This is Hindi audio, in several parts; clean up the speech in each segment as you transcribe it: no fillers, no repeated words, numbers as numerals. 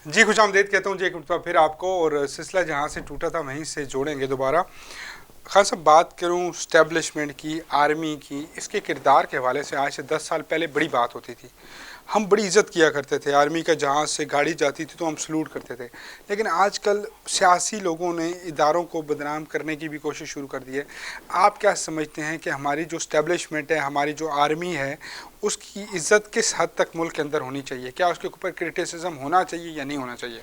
जी खुशामदीद कहता हूँ जी, एक मरतबा फिर आपको। और सिलसिला जहाँ से टूटा था वहीं से जोड़ेंगे दोबारा। खान साहब, बात करूँ स्टैब्लिशमेंट की, आर्मी की, इसके किरदार के हवाले से आज से 10 साल पहले बड़ी बात होती थी। हम बड़ी इज्जत किया करते थे, आर्मी का जहाज़ से गाड़ी जाती थी तो हम सलूट करते थे। लेकिन आजकल सियासी लोगों ने इदारों को बदनाम करने की भी कोशिश शुरू कर दी है। आप क्या समझते हैं कि हमारी जो स्टैब्लिशमेंट है, हमारी जो आर्मी है, उसकी इज्जत किस हद तक मुल्क के अंदर होनी चाहिए? क्या उसके ऊपर क्रिटिसिज्म होना चाहिए या नहीं होना चाहिए?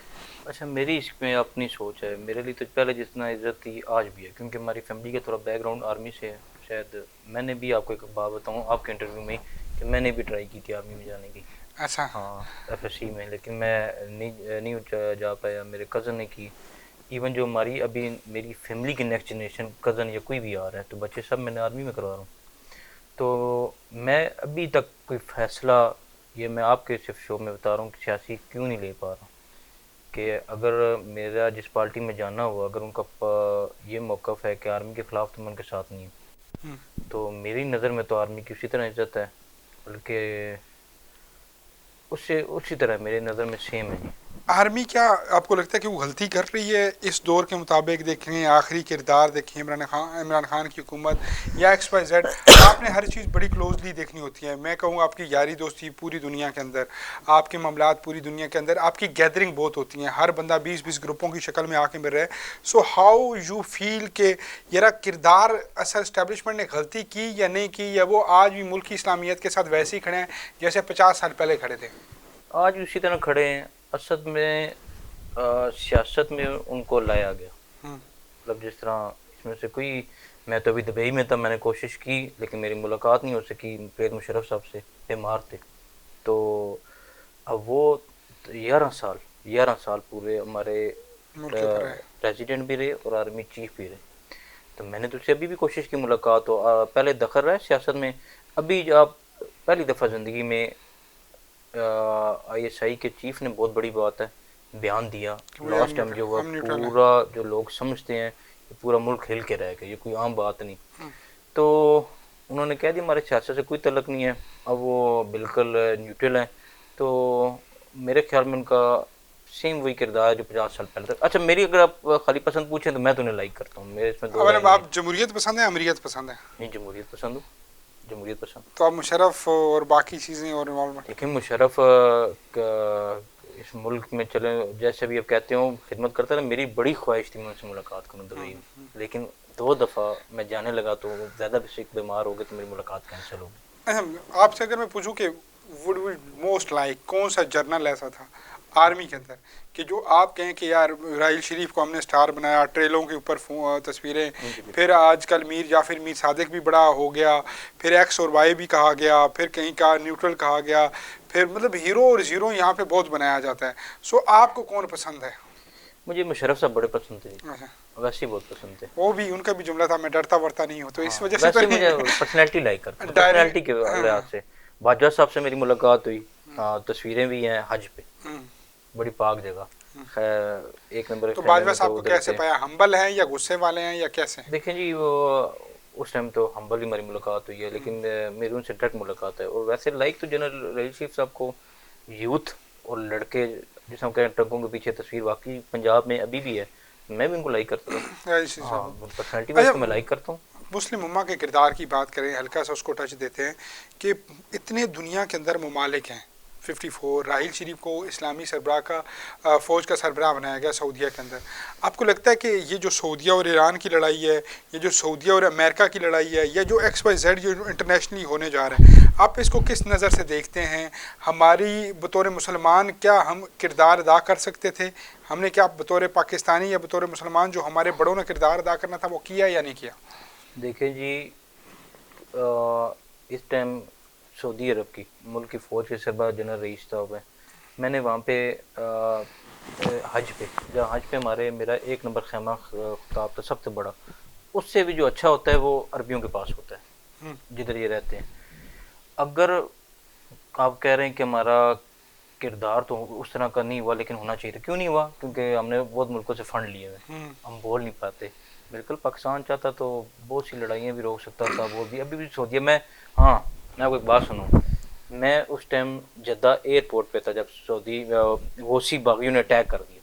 अच्छा, मेरी इसमें अपनी सोच है। मेरे लिए तो पहले जितना इज्जत थी आज भी है, क्योंकि हमारी फैमिली का थोड़ा बैकग्राउंड आर्मी से है। शायद मैंने भी आपको एक बात बताऊं आपके इंटरव्यू में कि मैंने भी ट्राई की थी आर्मी में जाने की। ऐसा? हाँ, एफएससी में, लेकिन मैं नहीं जा पाया। मेरे कज़न ने की। इवन जो हमारी अभी मेरी फैमिली की नेक्स्ट जनरेशन कज़न या कोई भी आ रहा है तो बच्चे सब मैंने आर्मी में करवा रहा हूँ। तो मैं अभी तक कोई फैसला, ये मैं आपके सिर्फ शो में बता रहा हूँ कि सियासी क्यों नहीं ले पा रहा, कि अगर मेरा जिस पार्टी में जाना हुआ, अगर उनका ये मौक़िफ़ है कि आर्मी के ख़िलाफ़, तो मैं उनके साथ नहीं हूँ। हम्म। तो मेरी नज़र में तो आर्मी की उसी तरह इज्जत है, बल्कि उससे उसी तरह मेरी नज़र में सेम है जी। आर्मी क्या आपको लगता है कि वो गलती कर रही है इस दौर के मुताबिक? देखें आखिरी किरदार, देखें इमरान खान की हुकूमत या एक्स वाई जेड, आपने हर चीज़ बड़ी क्लोजली देखनी होती है। मैं कहूँ आपकी यारी दोस्ती पूरी दुनिया के अंदर, आपके मामलात पूरी दुनिया के अंदर, आपकी गैदरिंग बहुत होती हैं, हर बंदा 20-20 ग्रुपों की शक्ल में आके मिल रहा है। सो हाउ यू फील के यार किरदार असल इस्टेब्लिशमेंट ने गलती की या नहीं की, या वो आज भी मुल्क की इस्लामियत के साथ वैसे ही खड़े हैं जैसे 50 साल पहले खड़े थे? आज भी उसी तरह खड़े हैं। असल में सियासत में उनको लाया गया, हम्म। मतलब जिस तरह इसमें से कोई, मैं तो अभी दुबई में था, मैंने कोशिश की लेकिन मेरी मुलाकात नहीं हो सकी परवेज़ मुशर्रफ साहब से, बीमार थे। तो अब वो 11 साल पूरे हमारे मुल्क के ऊपर है। प्रेसिडेंट भी रहे और आर्मी चीफ भी रहे। तो मैंने तो उससे अभी भी कोशिश की मुलाकात हो, पहले दखल रहा है सियासत में। अभी आप पहली दफ़ा ज़िंदगी में आईएसआई के चीफ ने बहुत बड़ी बात है बयान दिया। कि भाई लास्ट टाइम जो हुआ, हम न्यूट्रल हैं। पूरा जो लोग समझते हैं कि पूरा मुल्क हिल के रह गया, ये कोई आम बात नहीं। हम्म। तो उन्होंने कह दिया हमारे सियासत से कोई तलक नहीं है, अब वो बिल्कुल न्यूट्रल है। तो मेरे ख्याल में उनका सेम वही किरदार है जो 50 साल पहले तक। अच्छा, मेरी अगर आप खाली पसंद पूछें तो मैं तो उन्हें लाइक करता हूँ, मेरे इसमें दो अब राय नहीं है। आप जमहूरियत पसंद है, अमरीत पसंद है? नहीं, जमहूरियत पसंद हूँ, जमहूरियत पसंद। तो आप मुशर्रफ और बाकी चीज़ें और इन्वॉल्वमेंट? देखिए, मुशर्रफ इस मुल्क में चले, जैसे भी आप कहते हो खिदमत करता रहा। मेरी बड़ी ख्वाहिश थी मैं उनसे मुलाकात करूँ दुबई में, लेकिन 2 दफ़ा मैं जाने लगा तो ज़्यादा बीमार हो गए तो मेरी मुलाकात कैंसिल हो गई। आपसे अगर मैं पूछूं कि वुड वी मोस्ट लाइक, कौन सा जर्नल ऐसा था आर्मी के अंदर कि जो आप कहें कि यार राहिल शरीफ को हमने स्टार बनाया, ट्रेलों के ऊपर तस्वीरें, जी फिर बिल्कुल। आजकल मीर जाफिर मीर सादिक भी बड़ा हो गया, फिर एक्स और वाई भी कहा गया, फिर कहीं का न्यूट्रल कहा गया, फिर मतलब हीरो और जीरो यहाँ पे बहुत बनाया जाता है। सो आपको कौन पसंद है? मुझे मुशर्रफ साहब बड़े पसंद थे जी, अच्छा। वैसे ही बहुत पसंद थे। वो भी उनका भी जुमला था, मैं डरता वरता नहीं हूँ, तो इस हाँ, वजह से तो वैसे मुझे पर्सनैलिटी लाइक करता, नहीं। मैं डायरी। पर्सनैलिटी के हाँ लिहाज हाँ। से। बाजवा साहब से मेरी मुलाकात हुई। हाँ, तस्वीरें भी हैं हज पे, हम्म। बड़ी पाक जगह। खैर, एक नंबर तो खैमे बाजवा में साहब तो को उधर कैसे थे। पाया? हम्बल हैं या गुस्से वाले हैं या कैसे? देखें जी, वो उस टाइम तो हम्बल ही हमारी मुलाकात हुई है, लेकिन मेरी उनसे डायरेक्ट मुलाकात है। और वैसे लाइक तो जनरल रहील शरीफ साहब को, यूथ और लड़के, जिस हम कहें ट्रकों के पीछे तस्वीर, वाकई पंजाब में अभी भी है। मैं भी उनको लाइक करता था। रईस हाँ, साहब। पर्सनैलिटी वाइज अच्छा, तो मैं लाइक करता हूँ। मुस्लिम उम्मा के किरदार की बात करें, हल्का सा उसको टच देते हैं कि इतने दुनिया के अंदर ममालिक हैं, 54, राहिल शरीफ को इस्लामी सरबराह का फ़ौज का सरबराह बनाया गया सऊदीया के अंदर। आपको लगता है कि ये जो सऊदीया और ईरान की लड़ाई है, ये जो सऊदीया और अमेरिका की लड़ाई है, या जो एक्स वाई जेड जो इंटरनेशनली होने जा रहा है, आप इसको किस नज़र से देखते हैं? हमारी बतौर मुसलमान क्या हम किरदार अदा कर सकते थे? हमने क्या बतौर पाकिस्तानी या बतौर मुसलमान जो हमारे बड़ों ने किरदार अदा करना था वो किया या नहीं किया? देखिए जी, इस टाइम सऊदी अरब की मुल्क की फ़ौज के सरबराह जनरल रईस साहब है। मैंने वहाँ पे हज पे, जहाँ हज पे हमारे मेरा एक नंबर खैमा ख़ताब था सबसे बड़ा। उससे भी जो अच्छा होता है वो अरबियों के पास होता हम्म। है जिधर ये रहते हैं। अगर आप कह रहे हैं कि हमारा किरदार तो उस तरह का नहीं हुआ, लेकिन होना चाहिए था। क्यों नहीं हुआ? क्योंकि हमने बहुत मुल्कों से फ़ंड लिए हुए, हम्म। हम बोल नहीं पाते। बिल्कुल, पाकिस्तान चाहता तो बहुत सी लड़ाइयाँ भी रोक सकता था, वो भी अभी भी सोचिए। मैं, हाँ, मैं आपको एक बात सुनूँ। मैं उस टाइम जद्दा एयरपोर्ट पे था जब सऊदी हौसी बागियों ने अटैक कर दिया।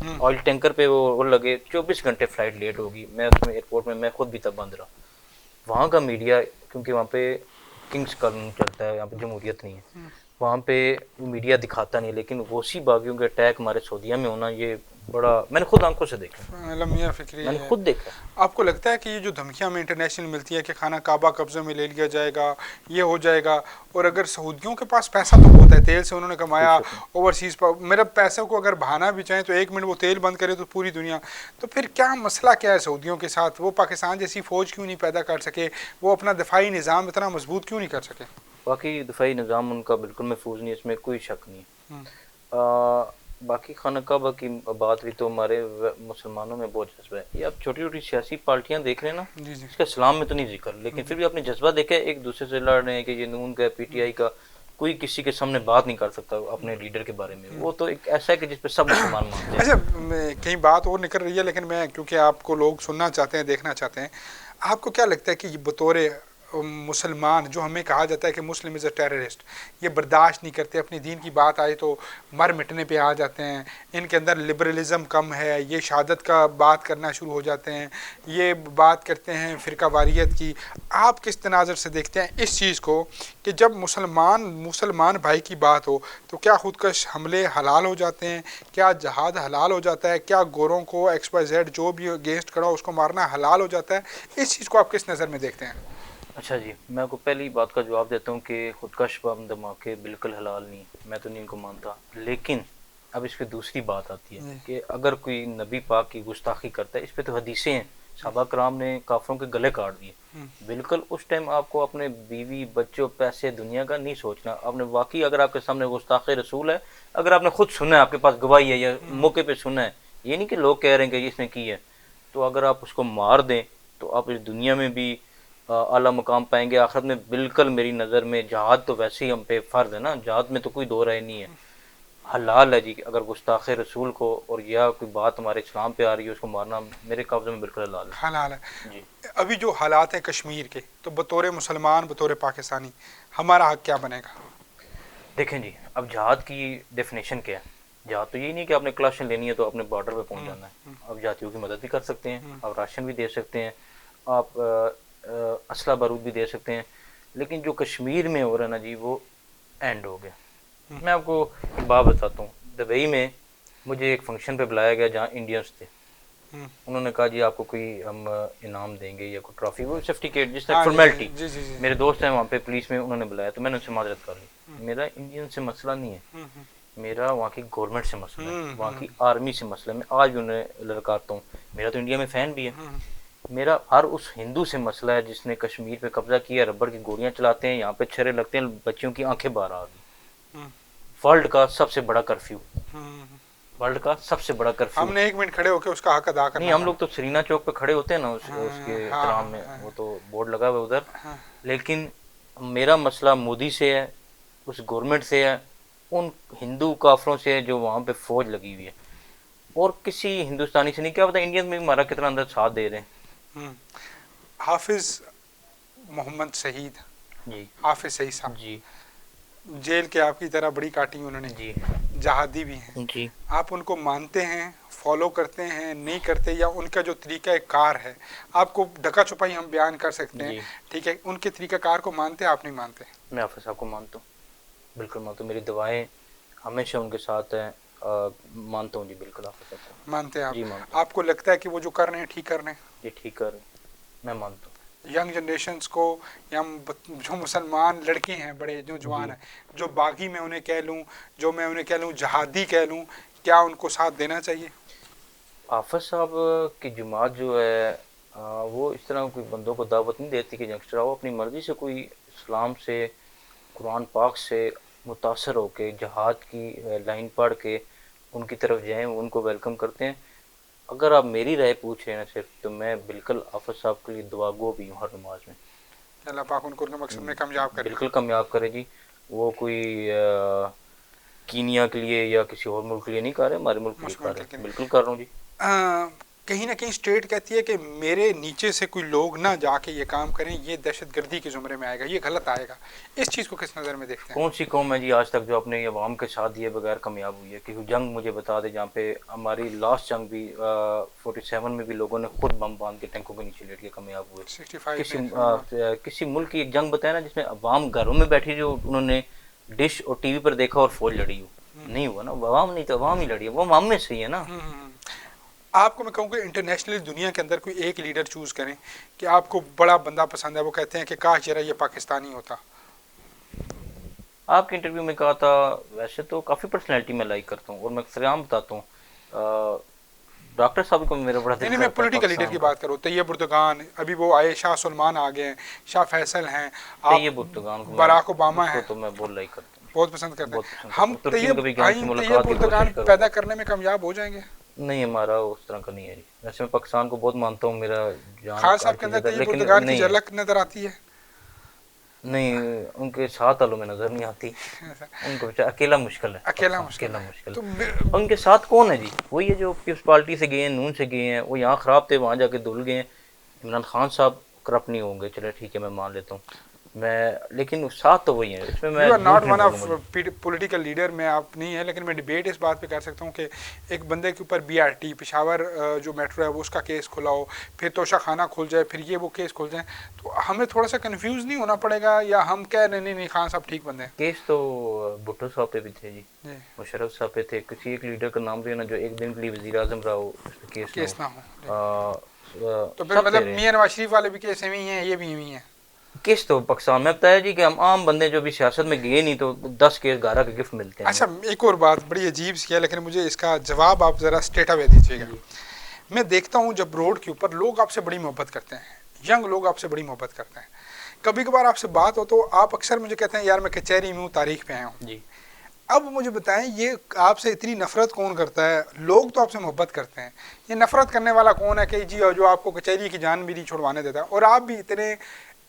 हम्म। ऑयल टैंकर पे वो लगे 24 घंटे फ्लाइट लेट होगी, मैं उसमें एयरपोर्ट में मैं खुद भी तब बंद रहा। वहाँ का मीडिया, क्योंकि वहाँ पे किंग्स कानून चलता है, यहाँ पे जमहूरियत नहीं है, वहाँ पे मीडिया दिखाता नहीं, लेकिन हौसी बागियों के अटैक हमारे सऊदीया में होना ये बड़ा, मैंने खुद आंखों से देखा, लम्हा फिक्री मैंने है। खुद देखा। आपको लगता है कि ये जो धमकियां हमें इंटरनेशनल मिलती है कि खाना काबा कब्जे में ले लिया जाएगा, ये हो जाएगा, और अगर सऊदियों के पास पैसा तो होता है, तेल से उन्होंने कोई कमाया, शक नहीं। ओवरसीज पर मेरा पैसे को अगर बहाना भी चाहें तो 1 मिनट वो तेल बंद करे तो पूरी दुनिया, तो फिर क्या मसला क्या है सऊदियों के साथ? वो पाकिस्तान जैसी फ़ौज क्यों नहीं पैदा कर सके? वो अपना दिफाई निज़ाम इतना मजबूत क्यों नहीं कर सके? बाकी दिफाई निज़ाम उनका बिल्कुल महफूज नहीं है, इसमें कोई शक नहीं हम्म। है। बाकी खाना काबा की बात हुई तो हमारे मुसलमानों में बहुत जज्बा है। ये आप छोटी छोटी सियासी पार्टियां देख रहे हैं ना, जी जी। इसका इस्लाम में तो नहीं जिक्र, लेकिन फिर भी आपने जज्बा देखा है, एक दूसरे से लड़ रहे हैं कि ये नून का पीटीआई का, कोई किसी के सामने बात नहीं कर सकता अपने लीडर के बारे में। वो तो एक ऐसा है कि जिसपे सब मुसलमान मानते हैं। अच्छा, कहीं बात और निकल रही है, लेकिन मैं क्योंकि आपको लोग सुनना चाहते हैं, देखना चाहते हैं, आपको क्या लगता है कि ये बतौर मुसलमान जो हमें कहा जाता है कि मुस्लिम इज़ अ टेररिस्ट, ये बर्दाश्त नहीं करते, अपनी दीन की बात आए तो मर मिटने पे आ जाते हैं, इनके अंदर लिबरलिज़म कम है, ये शहादत का बात करना शुरू हो जाते हैं, ये बात करते हैं फ़िरका वारियत की, आप किस तनाज़र से देखते हैं इस चीज़ को कि जब मुसलमान मुसलमान भाई की बात हो तो क्या खुदकश हमले हलाल हो जाते हैं? क्या जहाद हलाल हो जाता है? क्या गोरों को XYZ जो भी अगेंस्ट खड़ा हो उसको मारना हलाल हो जाता है? इस चीज़ को आप किस नज़र में देखते हैं? अच्छा जी, मैं आपको पहली बात का जवाब देता हूँ कि खुदकश बम धमाके बिल्कुल हलाल नहीं, मैं तो नहीं इनको मानता। लेकिन अब इस पे दूसरी बात आती है जी। कि अगर कोई नबी पाक की गुस्ताखी करता है, इस पे तो हदीसें हैं, सहाबा कराम ने काफरों के गले काट दिए। बिल्कुल उस टाइम आपको अपने बीवी बच्चों पैसे दुनिया का नहीं सोचना, आपने वाकई अगर आपके सामने गुस्ताखे रसूल है, अगर आपने खुद सुना है, आपके पास गवाही है या मौके पे सुना है, ये नहीं कि लोग कह रहे हैं कि इसने की है, तो अगर आप उसको मार दें तो आप इस दुनिया में भी आला मुकाम पाएंगे, आखिरत में बिल्कुल। मेरी नज़र में जहाद तो वैसे ही हम पे फ़र्ज है ना, जहाद में तो कोई दो राय नहीं है, हलाल है जी। अगर गुस्ताखे रसूल को और या कोई बात हमारे इस्लाम पे आ रही है उसको मारना मेरे कब्ज़े में बिल्कुल हलाल हलाल है। है जी। अभी जो हालात हैं कश्मीर के, तो बतौर मुसलमान, बतौर पाकिस्तानी, हमारा हक क्या बनेगा? देखें जी, अब जहाद की डेफिनेशन क्या है? जहाद तो यही नहीं कि आपने क्लाशन लेनी है तो अपने बॉर्डर पे पहुंच जाना है। आप जातियों की मदद भी कर सकते हैं, आप राशन भी दे सकते हैं, आप असला बारूद भी दे सकते हैं, लेकिन जो कश्मीर में हो रहा है ना जी, वो एंड हो गया। मैं आपको एक बात बताता हूँ, दुबई में मुझे एक फंक्शन पे बुलाया गया जहाँ इंडियंस थे। उन्होंने कहा जी आपको कोई हम इनाम देंगे या कोई ट्रॉफी, वो सर्टिफिकेट जिस तरह हाँ जी फॉर्मेलिटी। जी जी जी। मेरे दोस्त हैं वहाँ पे पुलिस में, उन्होंने बुलाया तो मैंने उनसे माजरत कर ली। मेरा इंडियन से मसला नहीं है, मेरा वहाँ की गवर्नमेंट से मसला है, वहाँ की आर्मी से मसला है। मैं आज भी उन्हें ललकारता हूँ, मेरा तो इंडिया में फ़ैन भी है। मेरा हर उस हिंदू से मसला है जिसने कश्मीर पे कब्जा किया, रबड़ की गोलियां चलाते हैं, यहाँ पे छर्रे लगते हैं, बच्चियों की आंखें बाहर आ गई। वर्ल्ड का सबसे बड़ा कर्फ्यू, वर्ल्ड का सबसे बड़ा कर्फ्यू। हमने 1 मिनट खड़े होकर उसका हक अदा नहीं, करना हम था। लोग तो सरीना चौक पे खड़े होते हैं ना, उसके हाँ एहतराम हाँ में, हाँ वो तो बोर्ड लगा हुआ है उधर। हाँ। लेकिन मेरा मसला मोदी से है, उस गवर्नमेंट से है, उन हिंदू काफरों से है जो वहाँ पे फौज लगी हुई है, और किसी हिंदुस्तानी से नहीं। क्या पता इंडियन में हमारा कितना अंदर साथ दे रहे हैं। हाफिज मोहम्मद शहीद, जी हाफिज सईद साहब, जी जेल के आपकी तरह बड़ी काटी उन्होंने, जी जहादी भी हैं, जी। आप उनको मानते हैं, फॉलो करते हैं, नहीं करते, या उनका जो तरीका कार है, आपको ढका छुपाई हम बयान कर सकते हैं, जी, ठीक है, उनके तरीका कार को मानते हैं, आप नहीं मानते? मैं हाफिज साहब को मानता हूँ, बिल्कुल मानता हूँ, मेरी दुआएं हमेशा उनके साथ हैं। मानता हूँ जी, बिल्कुल हाफिज साहब को। मानते हैं आप? जी मानता हूँ। आपको लगता है कि वो जो कर रहे हैं ठीक कर रहे हैं? ये ठीक कर रहे हैं, मैं मानता हूँ। यंग जनरेशन्स को, या जो मुसलमान लड़के हैं, बड़े जो जवान जी, हैं, जो बागी मैं उन्हें कह लूँ, जो मैं उन्हें कह लूँ जहादी कह लूँ, क्या उनको साथ देना चाहिए? हाफिज साहब की जमात जो है वो इस तरह कोई बंदों को दावत नहीं देती कि यंगस्टर आओ, अपनी मर्ज़ी से कोई इस्लाम से, कुरान पाक से मुतासर होके जहाद की लाइन पढ़ के उनकी तरफ जाएं, उनको वेलकम करते हैं। अगर आप मेरी राय पूछ रहे हैं ना सिर्फ, तो मैं बिल्कुल हाफिज साहब के लिए दुआ गो भी हूँ हर नमाज में। अल्लाह पाक उनको उनके मकसद में कामयाब करे। बिल्कुल कामयाब करे जी। वो कोई कीनिया के लिए या किसी और मुल्क के लिए नहीं कर रहे, हमारे मुल्क के लिए कर मुश्किल रहे के हैं, लिए। बिल्कुल कर रहा हूँ जी। कहीं ना कहीं स्टेट कहती है कि मेरे नीचे से कोई लोग ना जाके ये काम करें, ये दहशतगर्दी के ज़ुमरे में आएगा, ये गलत आएगा। इस चीज़ को किस नज़र में देखते हैं? कौन सी कौम है जी आज तक जो अपने अवाम के साथ दिए बगैर कामयाब हुई है? कि जंग मुझे बता दे जहाँ पे हमारी लास्ट जंग भी 47 में भी लोगों ने खुद बम बांध के टैंकों के नीचे लेट के कामयाब हुए। 65 किसी में हाँ। किसी मुल्क की एक जंग बताया ना जिसमें अवाम घरों में बैठी जो उन्होंने डिश और टीवी पर देखा और फौज लड़ी हो? नहीं हुआ ना, अवाम नहीं तो अवाम ही लड़ी है, वो अवाम में से ही है ना। आपको मैं कहूँ कि इंटरनेशनली दुनिया के अंदर कोई एक लीडर चूज़ करें कि आपको बड़ा बंदा पसंद है, वो कहते हैं कि काश जरा ये पाकिस्तानी होता। आपके इंटरव्यू में कहा था, वैसे तो काफ़ी पर्सनैलिटी में लाइक करता हूँ और मैं सरेआम बताता हूँ, डॉक्टर साहब को मेरा बड़ा नहीं दिल नहीं, मैं करता है पॉलिटिकल लीडर पाकिस्तान की का। बात करूँ, तैयब उर्दगान, अभी वो आए, शाह सलमान आ गए हैं, शाह फैसल हैं, आप तैयब उर्दगान को मैं, बराक ओबामा उसको हैं, तो मैं बहुत लाइक करता हूँ, बहुत पसंद करते हैं। बहुत पसंद करता हम हूँ। तुर्की में तैयब कभी गया उनसे आइन तैयब मुलाकात की उर्दगान कोशिश करूँगा। पैदा करने में कामयाब हो जाएंगे? नहीं, हमारा उस तरह का नहीं है जी। वैसे मैं पाकिस्तान को बहुत मानता हूँ, मेरा जान खान हर साहब के चीज़ अंदर है, तैयब लेकिन उर्दगान की नहीं है। झलक नजर आती है। नहीं, उनके साथ वालों में नज़र नहीं आती। उनको बेचारा अकेला मुश्किल है, अकेला पाकिस्तान मुश्किल अकेला है। मुश्किल तो है। और उनके साथ कौन है जी? वही है जो पीपल्स पार्टी से गए हैं, नून से गए हैं, वो यहाँ ख़राब थे, वहाँ जाके धुल गए हैं। इमरान खान साहब करप्ट नहीं होंगे, चले ठीक है, मैं मान लेता हूँ मैं, लेकिन साथ तो वही है, इसमें यू मैं आर नॉट झूठ नहीं वन ऑफ बोलूँगा जी। पॉलिटिकल लीडर में आप नहीं है, लेकिन मैं डिबेट इस बात पे कर सकता हूँ कि एक बंदे के ऊपर बीआरटी पेशावर जो मेट्रो है वो उसका केस खुला हो, फिर तोशा खाना खुल जाए, फिर ये वो केस खुल जाए, तो हमें थोड़ा सा कंफ्यूज नहीं होना पड़ेगा, या हम कह रहे नहीं नहीं खान साहब ठीक बंदे हैं? केस तो भुट्टो साहब पे भी थे जी, जी, मुशर्रफ साहब पे थे, किसी एक लीडर का नाम देना जो एक दिन के लिए वज़ीर आज़म रहा हो, उस पर केस ना केस हो। ना हो जी। तो फिर सब पे मतलब रहे। मियाँ नवाज शरीफ वाले भी केस में ही हैं, ये भी हैं? केस तो पाकिस्तान में बताया जी कि हम आम बंदे जो भी सियासत में गए नहीं तो 10 केस 11 के गिफ्ट मिलते हैं हमें। अच्छा, एक और बात बड़ी अजीब सी है, लेकिन मुझे इसका जवाब आप ज़रा स्ट्रेट अवे दीजिएगा। जी मैं देखता हूँ जब रोड के ऊपर लोग आपसे बड़ी मोहब्बत करते हैं, यंग लोग आपसे बड़ी मोहब्बत करते हैं, कभी कभार आपसे बात हो तो आप अक्सर मुझे कहते हैं यार मैं कचहरी में हूँ, तारीख पे आया हूँ। जी। अब मुझे बताएं, ये आपसे इतनी नफरत कौन करता है? लोग तो आपसे मोहब्बत करते हैं, ये नफरत करने वाला कौन है कि जी जो आपको कचहरी की जान भी नहीं छुड़वाने देता? और आप भी इतने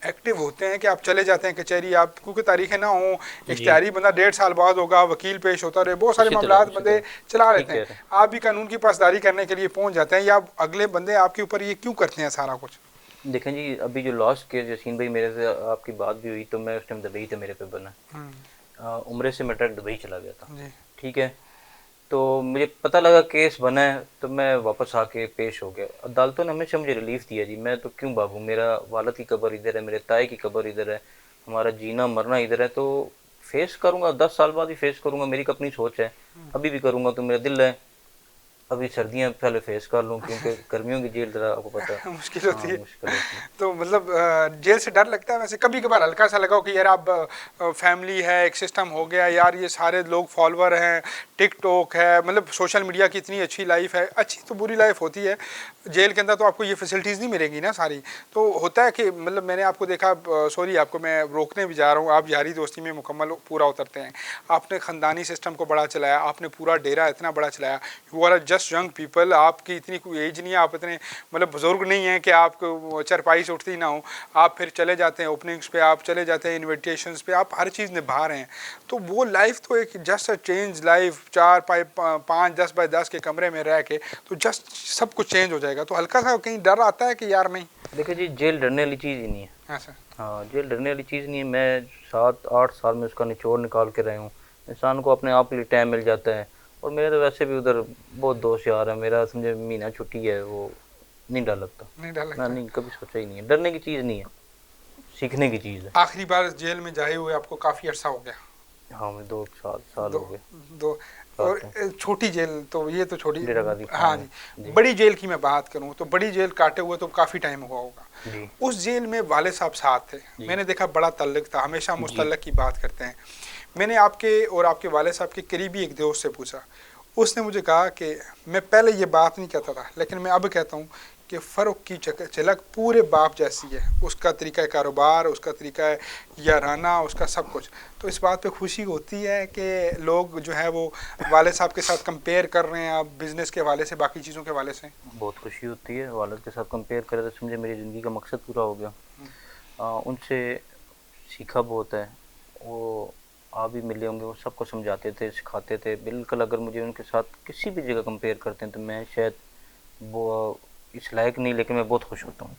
एक्टिव होते हैं कि आप चले जाते हैं कचहरी, आप क्योंकि तारीखें ना हो, जी इख्तियारी बंदा 1.5 साल बाद होगा, वकील पेश होता रहे, बहुत सारे उसी तरह मामला उसी बंदे तरह चला ठीक लेते हैं। कह रहे हैं। आप भी कानून की पासदारी करने के लिए पहुंच जाते हैं, या अगले बंदे आपके ऊपर ये क्यों करते हैं सारा कुछ? देखें जी, अभी जो लास्ट केस यसीन भाई मेरे से आपकी बात भी हुई तो मैं उस टाइम दुबई थे, मेरे पे बना उम्रे से मैं डायरेक्ट दुबई चला गया था। जी ठीक है, तो मुझे पता लगा केस बना है तो मैं वापस आके पेश हो गया। अदालतों ने हमेशा मुझे रिलीफ दिया जी, मैं तो क्यों भागूं, मेरा वालद की कब्र इधर है, मेरे ताए की कब्र इधर है, हमारा जीना मरना इधर है, तो फेस करूंगा, 10 साल बाद ही फेस करूंगा, मेरी अपनी सोच है, अभी भी करूंगा तो मेरा दिल है अभी सर्दियां पहले फेस कर लूं, क्योंकि गर्मियों की जेल जरा आपको पता है। मुश्किल हाँ होती है। मुश्किल होती है। तो मतलब जेल से डर लगता है वैसे? कभी कभार हल्का सा लगा हो कि यार आप फैमिली है, एक सिस्टम हो गया यार, ये सारे लोग फॉलोअर हैं, टिकटॉक है, मतलब सोशल मीडिया की इतनी अच्छी लाइफ है, अच्छी तो बुरी लाइफ होती है, जेल के अंदर तो आपको ये फैसिलिटीज़ नहीं मिलेंगी ना सारी। तो होता है कि मतलब मैंने आपको देखा, सॉरी आपको मैं रोकने भी जा रहा हूँ, आप यारी दोस्ती में मुकम्मल पूरा उतरते हैं, आपने ख़ानदानी सिस्टम को बड़ा चलाया, आपने पूरा डेरा इतना बड़ा चलाया, you are just young people, आपकी इतनी कोई एज नहीं है, आप इतने मतलब बुजुर्ग नहीं हैं कि आप चरपाई से उठती ना हो, आप फिर चले जाते हैं ओपनिंग्स पे, आप चले जाते हैं इन्विटेशंस पे, आप हर चीज़ निभा रहे हैं। तो वो लाइफ तो एक just a change life, 4 5 10 by 10 के कमरे में रह के तो जस्ट सब कुछ चेंज हो जाएगा, तो हल्का सा कहीं डर आता है कि यार नहीं? देखिए जी, जेल डरने वाली चीज़ ही नहीं है। ऐसा? हाँ, जेल डरने वाली चीज़ नहीं है, मैं 7 8 साल में उसका निचोड़ निकाल के रहा हूँ। इंसान को अपने आप के लिए टाइम मिल जाता है, और मेरे तो वैसे भी उधर बहुत दोस्त यार है, मेरा समझे महीना छुट्टी है, वो नहीं डर लगता। नहीं डर मैं लगता? नहीं कभी सोचा ही नहीं है, डरने की चीज़ नहीं है, सीखने की चीज़ है। आखिरी बार जेल में जाए हुए आपको काफ़ी अर्सा हो गया? हाँ, मैं 2 साल दो हो गए। दो और काटे छोटी जेल तो ये तो छोटी, डेरा गाजी हाँ खान में। जी, जी बड़ी जेल की मैं बात करूँ तो बड़ी जेल काटे हुए तो काफ़ी टाइम हुआ होगा। जी उस जेल में वाले साहब साथ थे, जी मैंने देखा बड़ा तल्लक था, हमेशा जी मुस्तल्लक की बात करते हैं। मैंने आपके और आपके वाले साहब के करीबी एक दोस्त से पूछा, उसने मुझे कहा कि मैं पहले ये बात नहीं कहता था लेकिन मैं अब कहता हूँ कि फ़र्क की झलक पूरे बाप जैसी है, उसका तरीका कारोबार, उसका तरीका याराना, उसका सब कुछ। तो इस बात पे खुशी होती है कि लोग जो है वो वाले साहब के साथ कंपेयर कर रहे हैं आप बिज़नेस के हवाले से, बाकी चीज़ों के हवाले से? बहुत खुशी होती है, वालद के साथ कंपेयर करें तो समझे मेरी ज़िंदगी का मकसद पूरा हो गया। उनसे सीखा बहुत है, वो आप भी मिले होंगे, वो सबको समझाते थे, सिखाते थे। बिल्कुल अगर मुझे उनके साथ किसी भी जगह कंपेयर करते हैं तो मैं शायद वो इस लायक नहीं, लेकिन मैं बहुत खुश होता हूँ।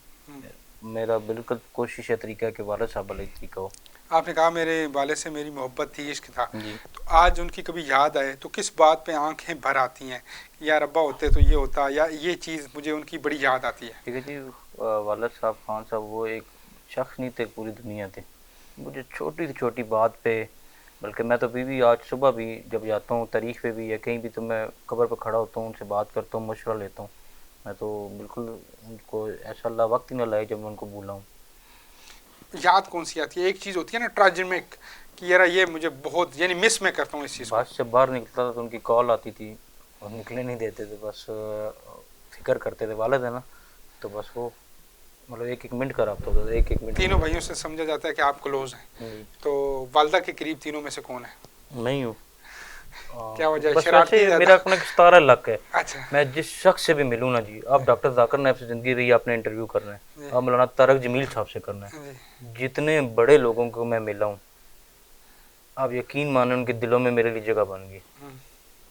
मेरा बिल्कुल कोशिश है तरीका है कि वालिद साहब वाला ही तरीका हो। आपने कहा मेरे वाले से मेरी मोहब्बत थी, इश्क था, जी। तो आज उनकी कभी याद आए तो किस बात पे आंखें भर आती हैं कि यार अब्बा होते तो ये होता, या ये चीज़ मुझे उनकी बड़ी याद आती है? ठीक है जी, वालिद साहब खान साहब वो एक शख्स नहीं थे, पूरी दुनिया थे। मुझे छोटी से छोटी बात पे, बल्कि मैं तो अभी भी आज सुबह भी जब जाता हूँ तारीख पे भी या कहीं भी, तो मैं कब्र पर खड़ा होता हूँ, उनसे बात करता हूँ, मशवरा लेता हूँ। मैं तो बिल्कुल उनको ऐसा अल्लाह वक्त ही ना लाए जब मैं उनको भूला हूँ। याद कौन सी आती है? एक चीज़ होती है ना ट्राजिमिक कि यार ये मुझे बहुत, यानी मिस मैं करता हूँ इस चीज़ को। बस से बाहर निकलता था तो उनकी कॉल आती थी और निकले नहीं देते थे, बस फिक्र करते थे, वालिद है ना, तो बस वो मतलब एक एक मिनट का रब्ता होता था, एक एक मिनट। तीनों भाइयों से समझा जाता है कि आप क्लोज हैं, तो वालदा के करीब तीनों में से कौन है? नहीं हूँ। क्या वजह है? बस शरारती वैसे ज़्यादा? मेरा अपना एक सितारा लक है। अच्छा। मैं जिस शख्स से भी मिलूँ ना जी, आप डॉक्टर जाकिर नायब से ज़िंदगी रही, आपने इंटरव्यू करना है, आप मौलाना तारक जमील साहब से करना है, जी। जितने बड़े लोगों को मैं मिला हूँ, आप यकीन माने उनके दिलों में मेरे लिए जगह बन गई।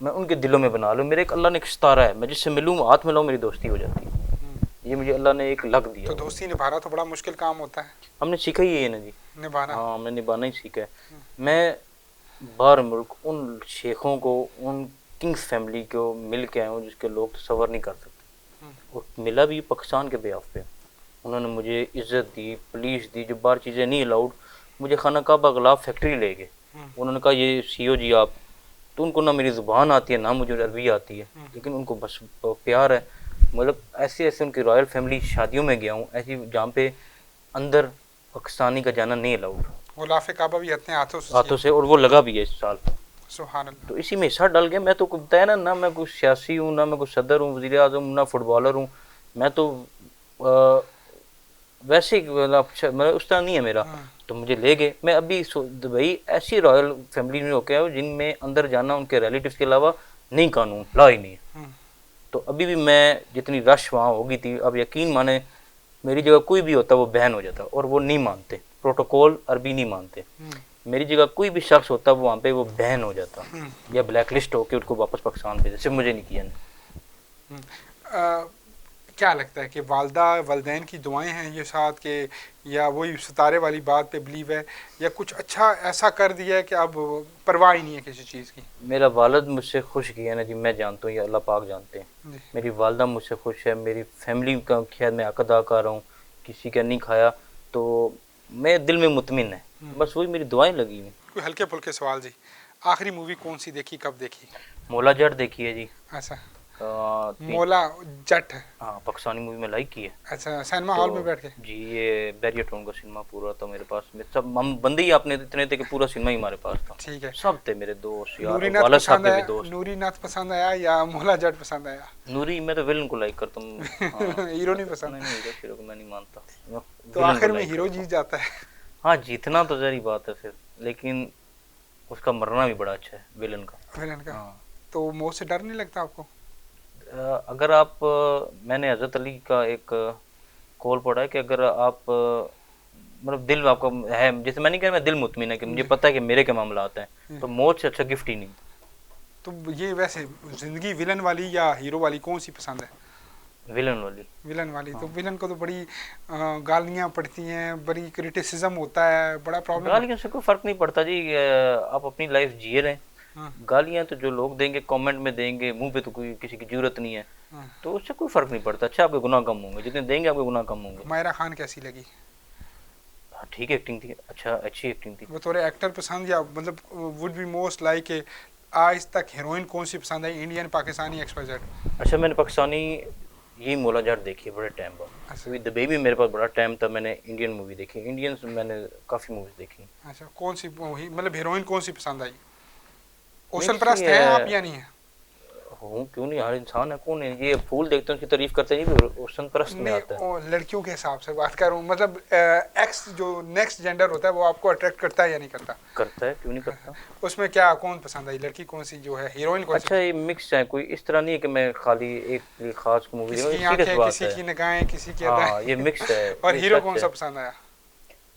मैं उनके दिलों में बना लूँ, मेरे एक अल्लाह ने एक सितारा है, मैं जिससे मिलूँ, हाथ मिलाऊँ, मेरी दोस्ती हो जाती है। ये मुझे अल्लाह ने एक लक दिया। तो दोस्ती निभाना तो बड़ा मुश्किल काम होता है। हमने सीखा ही है ना जी, निभाना। हाँ, हमने निभाना ही सीखा है। मैं बाहर मुल्क उन शेखों को, उन किंग्स फैमिली को मिल के आया हूँ जिसके लोग तसव्वुर नहीं कर सकते, और मिला भी पाकिस्तान के बेआफ पे। उन्होंने मुझे इज़्ज़त दी, पुलिस दी, जो बाहर चीज़ें नहीं अलाउड, मुझे खाना काबा गलाफ फैक्ट्री ले गए। उन्होंने कहा ये सीओ जी आप, तो उनको ना मेरी ज़ुबान आती है ना मुझे अरबी आती है, लेकिन उनको बस प्यार है। मतलब ऐसे ऐसे उनकी रॉयल फैमिली शादियों में गया हूँ ऐसी जहाँ पे अंदर पाकिस्तानी का जाना नहीं अलाउड, गुलाफ काबा भी अपने हाथों से, और वो लगा भी है इस साल। सुभान अल्लाह। तो इसी में हिस्सा डल गया। मैं तो बताया ना मैं कोई सियासी हूँ, ना मैं कोई सदर हूँ, वज़ीर आज़म, ना फुटबॉलर हूँ। मैं तो वैसे ही मतलब उस तरह नहीं है मेरा। तो मुझे ले गए। मैं अभी दुबई ऐसी रॉयल फैमिली में होके आया हूँ जिनमें अंदर जाना उनके रिलेटिव्स के अलावा नहीं, कानून ला ही नहीं है। तो अभी भी मैं जितनी रश वहाँ होगी थी, अब यकीन माने मेरी जगह कोई भी होता वो बैन हो जाता, और वो नहीं मानते, प्रोटोकॉल अरबी नहीं मानते। मेरी जगह कोई भी शख्स होता वो वहाँ पे वो बैन हो जाता या ब्लैक लिस्ट होकर उनको वापस पाकिस्तान भेजे, सिर्फ मुझे नहीं किया नहीं। क्या लगता है कि वालदा वालदैन की दुआएं हैं ये साथ के, या वही सितारे वाली बात पे बिलीव है, या कुछ अच्छा ऐसा कर दिया है कि अब परवाह ही नहीं है किसी चीज़ की? मेरा वालिद मुझसे खुश किया ना जी, मैं जानता हूँ, ये अल्लाह पाक जानते हैं। मेरी वालदा मुझसे खुश है, मेरी फैमिली का खैर मैं हक अदा कर रहा हूँ, किसी का नहीं खाया, तो मैं दिल में मुतमिन है, बस वही मेरी दुआएं लगी हुई। कोई हल्के फुल्के सवाल जी, आखिरी मूवी कौन सी देखी, कब देखी? मौला जट देखी है जी। अच्छा, मौला जट? हाँ, पाकिस्तानी मूवी में लाइक की है। अच्छा, सिनेमा हॉल में बैठ के? जी, ये बैरियटोन का सिनेमा पूरा था मेरे पास में, सब हम बंदे ही आपने इतने थे कि पूरा सिनेमा ही हमारे पास था। ठीक है। सब थे मेरे दोस्त यार, नूरीनाथ वाला पसंद साहब के भी आया? दोस्त। नूरीनाथ पसंद आया या मौला जट पसंद आया? नूरी, मैं तो विलन को लाइक करता हूँ। हीरो नहीं पसंद? नहीं, हीरो को मैं नहीं मानता। तो आखिर में हीरो जीत जाता है? हाँ, जीतना तो जरी बात है फिर, लेकिन उसका मरना भी बड़ा अच्छा है विलन का। विलन का? तो मौत से डर नहीं लगता आपको? अगर आप, मैंने हजरत अली का एक कॉल पढ़ा है कि अगर आप मतलब दिल आपका है, जैसे मैं नहीं कह रहा मैं दिल मुतमिन है कि मुझे पता है कि मेरे क्या मामला आते हैं, तो मौत से अच्छा गिफ्ट ही नहीं। तो ये वैसे जिंदगी विलन वाली या हीरो वाली कौन सी पसंद है? विलन वाली। विलन वाली। तो विलन को तो बड़ी गालियाँ पड़ती हैं, बड़ी क्रिटिसिज्म होता है, बड़ा प्रॉब्लम। गालियों से कोई फर्क नहीं पड़ता जी, आप अपनी लाइफ जिए रहे। गालियाँ तो जो लोग देंगे कमेंट में देंगे, मुंह पे तो कोई किसी की जरूरत नहीं है, तो उससे कोई फर्क नहीं पड़ता। अच्छा, आपके गुनाह कम होंगे, जितने देंगे आपके गुनाह कम होंगे। मायरा खान कैसी लगी? ठीक एक्टिंग थी, अच्छा, अच्छी एक्टिंग थी। बतौर एक्टर पसंद, या मतलब वुड बी मोस्ट लाइक आज तक हीरोइन कौन सी पसंद आई, इंडियन, पाकिस्तानी, XYZ? अच्छा, मैंने पाकिस्तानी यही मौला जट देखी है बड़े टाइम बाद। अच्छा, दुबई में मेरे पास बड़ा टाइम था, मैंने इंडियन मूवी देखी, इंडियंस मैंने काफ़ी मूवीज देखी। अच्छा, कौन सी मतलब हीरोइन कौन सी पसंद आई? ओशन परस्त हैं आप या नहीं है? हूँ, क्यों नहीं, हर इंसान है, कौन है ये फूल देखते हैं उसकी तारीफ करते हैं, नहीं ओशन परस्त में आता है। लड़कियों के हिसाब से बात कर रहा हूँ, मतलब एक्स जो नेक्स्ट जेंडर होता है वो आपको अट्रैक्ट करता है या नहीं करता? करता है, क्यों नहीं करता। उसमें क्या कौन पसंद आई, लड़की कौन सी जो है, हीरोइन कौन सी? अच्छा, ये मिक्स है, कोई इस तरह नहीं है कि मैं खाली एक खास मूवी, किसी की आंखें, किसी की निगाहें, किसी की अदाएं। हाँ, ये मिक्स है। और हीरो कौन सा पसंद आया?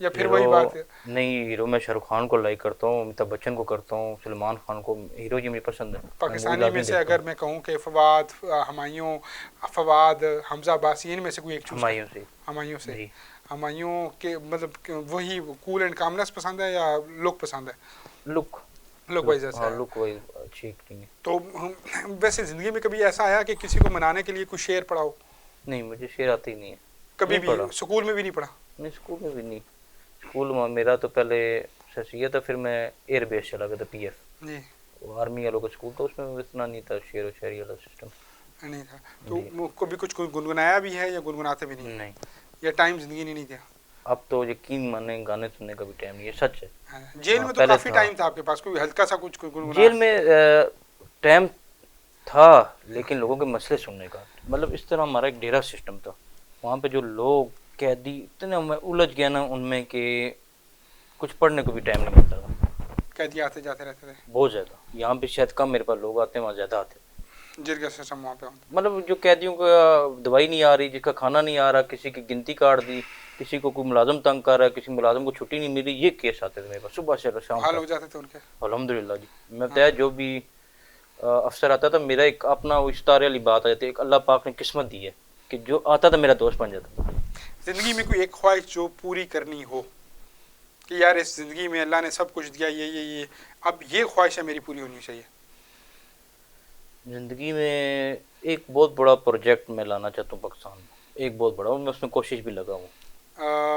या फिर वही बात है? नहीं, हीरो मैं शाहरुख खान को लाइक करता हूँ, अमिताभ बच्चन को करता हूँ, सलमान खान को। हीरो जी मुझे पसंद है, मैं मूवी पाकिस्तानी में लाजमी से देखता अगर हूँ। मैं कहूँ कि फवाद, हमायूं, फवाद, हमजा अब्बासी, इनमें से कोई एक चूज़ कर। हुमायूं से। हमायूं से। जी। हमायूं के मतलब वही कूल एंड कामनेस पसंद है या लुक पसंद है? लुक। लुक लुक, वाइज ऐसा हाँ, है। लुक वही अच्छी एक्टिंग है। तो वैसे ज़िंदगी में कभी ऐसा आया कि किसी को मनाने के लिए कुछ शेर पढ़ा हो? नहीं, मुझे शेर आते ही नहीं है। कभी नहीं भी पढ़ा। स्कूल में भी नहीं पढ़ा? नहीं, स्कूल में भी नहीं। स्कूल में मेरा तो पहले सैसिया था, फिर मैं एयरबेस चला गया था, पीएफ। जी। वो आर्मी वालों का स्कूल था, उसमें इतना नहीं था शेर व शायरी वाला सिस्टम। नहीं था। तो जी। कभी कुछ गुनगुनाया भी है या गुनगुनाते भी नहीं? नहीं। या टाइम ज़िंदगी ने नहीं दिया? अब तो यकीन माने गाने सुनने का भी टाइम नहीं है, सच है। हाँ, जेल हाँ, में तो पहले काफ़ी था। टाइम था आपके पास, कोई हल्का सा कुछ गुनगुनाया? जेल में टाइम था, लेकिन लोगों के मसले सुनने का, मतलब इस तरह हमारा एक डेरा सिस्टम था। वहाँ पे जो लोग कैदी इतने मैं उलझ गया ना उनमें कि कुछ पढ़ने को भी टाइम नहीं मिलता था। कैदी आते जाते रहते थे? बहुत ज़्यादा। यहाँ पे शायद कम मेरे पास लोग आते हैं, वहाँ ज़्यादा आते हैं। जेल का सिस्टम वहाँ पे होता? मतलब जो कैदियों का दवाई नहीं आ रही, जिसका खाना नहीं आ रहा, किसी की गिनती काट दी, किसी को कोई मुलाजम तंग कर रहा है, किसी मुलाजम को छुट्टी नहीं मिली, ये केस आते थे मेरे पास सुबह से शाम हाल तक। हो जाते थे उनके? अल्हम्दुलिल्लाह जी। मैं हाँ। बताया जो भी अफसर आता था, मेरा एक अपना वो इस्तारे वाली बात आ जाती है, एक अल्लाह पाक ने किस्मत दी है कि जो आता था मेरा दोस्त बन जाता था। ज़िंदगी में कोई एक ख्वाहिश जो पूरी करनी हो कि यार इस ज़िंदगी में अल्लाह ने सब कुछ दिया, ये अब ये ख्वाहिश है मेरी पूरी होनी चाहिए? ज़िंदगी में एक बहुत बड़ा प्रोजेक्ट मैं लाना चाहता हूँ पाकिस्तान में, एक बहुत बड़ा, और मैं उसमें कोशिश भी लगा हूँ।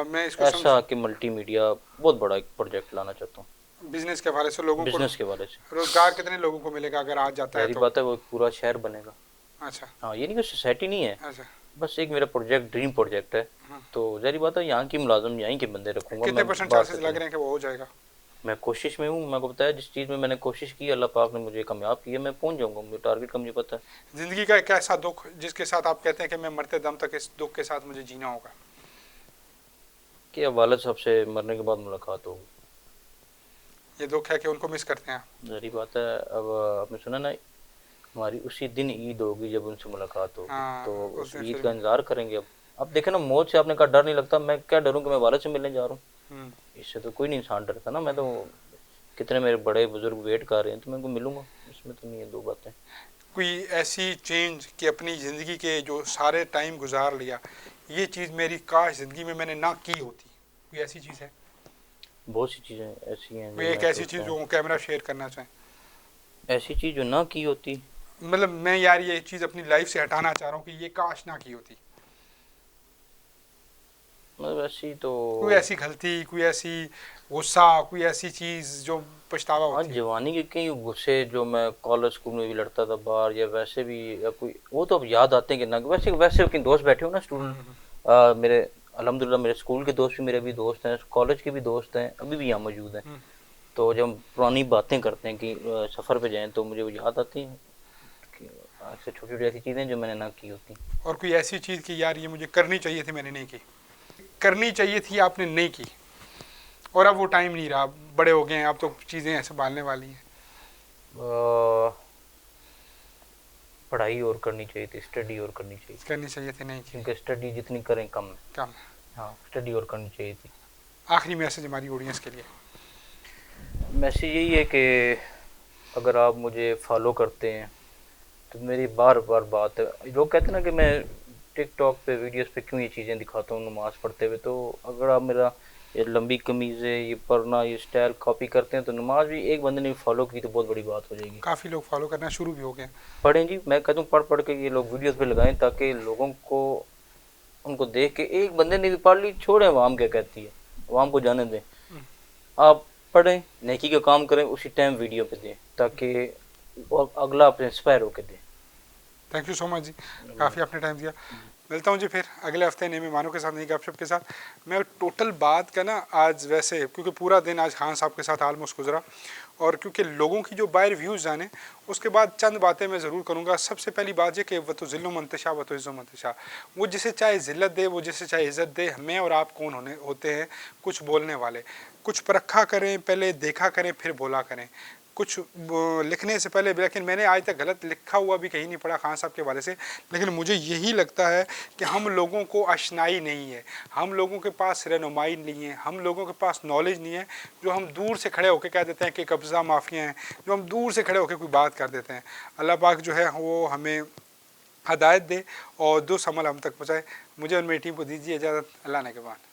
मैं इसको समझ, ऐसा कि मल्टीमीडिया बहुत बड़ा एक प्रोजेक्ट लाना चाहता हूँ, बिजनेस के हवाले से लोगों को बिजनेस के वाले से। रोजगार कितने लोगों को मिलेगा अगर आज जाता है जाहिर तो? बात है वो एक पूरा शहर बनेगा। अच्छा। हाँ, ये नहीं कि सोसाइटी नहीं है, अच्छा। बस एक मेरा प्रोजेक्ट, ड्रीम प्रोजेक्ट है। हाँ। तो जाहिर बात है यहाँ की मुलाजिम यहीं के बंदे रखूँगा कितने मैं, परसेंट बाहर चांसेस से तो लग नहीं। रहे हैं कि वो हो जाएगा? मैं कोशिश में हूँ, मैं को बताया जिस चीज़ में मैंने कोशिश की अल्लाह पाक ने मुझे कामयाब किया, मैं पहुँच जाऊँगा, मुझे टारगेट का मुझे पता है। ज़िंदगी का एक ऐसा दुख जिसके साथ आप कहते हैं कि मैं मरते दम तक इस दुख के साथ मुझे जीना होगा? कि अब वालिद साहब से मरने के बाद मुलाकात होगी। ये दुख है कि उनको मिस करते हैं आप? जाहिर बात है। अब आपने सुना ना, हमारी उसी दिन ईद होगी जब उनसे मुलाकात होगी, हाँ, तो उस उस दिन ईद फिर का इंतज़ार करेंगे। अब देखे ना, मौत से आपने कहा डर नहीं लगता, मैं क्या डरूँ कि मैं वालिद से मिलने जा रहा हूँ। हम्म। इससे तो कोई नहीं इंसान डरता ना। मैं तो, कितने मेरे बड़े बुजुर्ग वेट कर रहे हैं, तो मैं उनको मिलूंगा, इसमें तो नहीं है दो बातें। कोई ऐसी चेंज कि अपनी ज़िंदगी के जो सारे टाइम गुजार लिया, ये चीज़ मेरी काश ज़िंदगी में मैंने ना की होती, कोई ऐसी चीज़ है? बहुत सी चीज़ें ऐसी हैं कोई जो एक मैं ऐसी सोचता चीज़ हूँ, जो कैमरा शेयर करना चाहें? ऐसी चीज़ जो ना की होती। मतलब मैं यार ये चीज़ अपनी लाइफ से हटाना चाह रहा हूँ कि ये काश ना की होती। मतलब ऐसी तो, कोई ऐसी गलती, कोई ऐसी गुस्सा, कोई ऐसी चीज़ जो पछतावा हाँ, होती है? जवानी के कई गुस्से जो मैं कॉलेज स्कूल में भी लड़ता था बाहर, या वैसे भी, या कोई वो तो अब याद आते हैं कि ना, वैसे वैसे कई दोस्त बैठे हो ना हम्म, स्टूडेंट, मेरे अल्हम्दुलिल्लाह मेरे स्कूल के दोस्त भी मेरे अभी दोस्त हैं, कॉलेज के भी दोस्त हैं, अभी भी यहाँ मौजूद हैं। हम्म। तो जब हम पुरानी बातें करते हैं कि सफ़र पे जाएं, तो मुझे वो याद आती हैं कि आज से छोटी छोटी ऐसी चीज़ें जो मैंने ना की होती। और कोई ऐसी चीज़ कि यार ये मुझे करनी चाहिए थी मैंने नहीं की, करनी चाहिए थी आपने नहीं की, और अब वो टाइम नहीं रहा, बड़े हो गए हैं, अब तो चीज़ें संभालने वाली हैं? पढ़ाई और करनी चाहिए थी, स्टडी और करनी चाहिए थी, करनी चाहिए थी नहीं की? क्योंकि स्टडी जितनी करें कम है। काम। हाँ, स्टडी और करनी चाहिए थी। आखिरी मैसेज हमारी ऑडियंस के लिए? मैसेज यही है कि अगर आप मुझे फॉलो करते हैं तो मेरी बार बार बात है, लोग कहते हैं ना कि मैं टिकटॉक पे वीडियोस पे क्यों ये चीज़ें दिखाता हूँ नमाज पढ़ते हुए, तो अगर आप मेरा ये लंबी कमीज़ें, ये पढ़ना, ये स्टाइल कॉपी करते हैं, तो नमाज भी एक बंदे ने फॉलो की तो बहुत बड़ी बात हो जाएगी। काफ़ी लोग फॉलो करना शुरू भी हो गए हैं। पढ़ें जी, मैं कहता हूँ पढ़ पढ़ के ये लोग वीडियोस पे लगाएं, ताकि लोगों को, उनको देख के एक बंदे ने भी पढ़ ली, छोड़ें अवाम क्या कहती है, अवाम को जाने दें। आप पढ़ें, नेकी का काम करें, उसी टाइम वीडियो पे दें, ताकि अगला अपने इंस्पायर होकर दें। थैंक यू सो मच जी, काफ़ी आपने टाइम दिया। मिलता हूँ जी फिर अगले हफ्ते नए मेहमानों के साथ, नई गपशप के साथ। मैं टोटल बात का ना आज वैसे, क्योंकि पूरा दिन आज खान साहब के साथ आलमोस्ट गुजरा, और क्योंकि लोगों की जो बाहर व्यूज़ जाने, उसके बाद चंद बातें मैं ज़रूर करूँगा। सबसे पहली बात यह कि वह तो ज़िल्लो मंतशा व तो इज़्ज़ो मंतशा, वो जिसे चाहे ज़िल्लत दे, वो जिसे चाहे इज़्ज़त दे। मैं और आप कौन होते हैं? कुछ बोलने वाले। कुछ परखा करें, पहले देखा करें, फिर बोला करें। कुछ लिखने से पहले, लेकिन मैंने आज तक गलत लिखा हुआ भी कहीं नहीं पढ़ा खान साहब के हवाले से। लेकिन मुझे यही लगता है कि हम लोगों को आशनाई नहीं है, हम लोगों के पास रहनुमाई नहीं है, हम लोगों के पास नॉलेज नहीं है, जो हम दूर से खड़े होकर कह देते हैं कि कब्ज़ा माफिया हैं, जो हम दूर से खड़े होकर कोई बात कर देते हैं। अल्लाह पाक जो है वो हमें हदायत दे और दुरुस्त अमल हम तक पहुँचाए। मुझे और मेरी टीम को दीजिए इजाज़त। अल्लाह ने के बाद।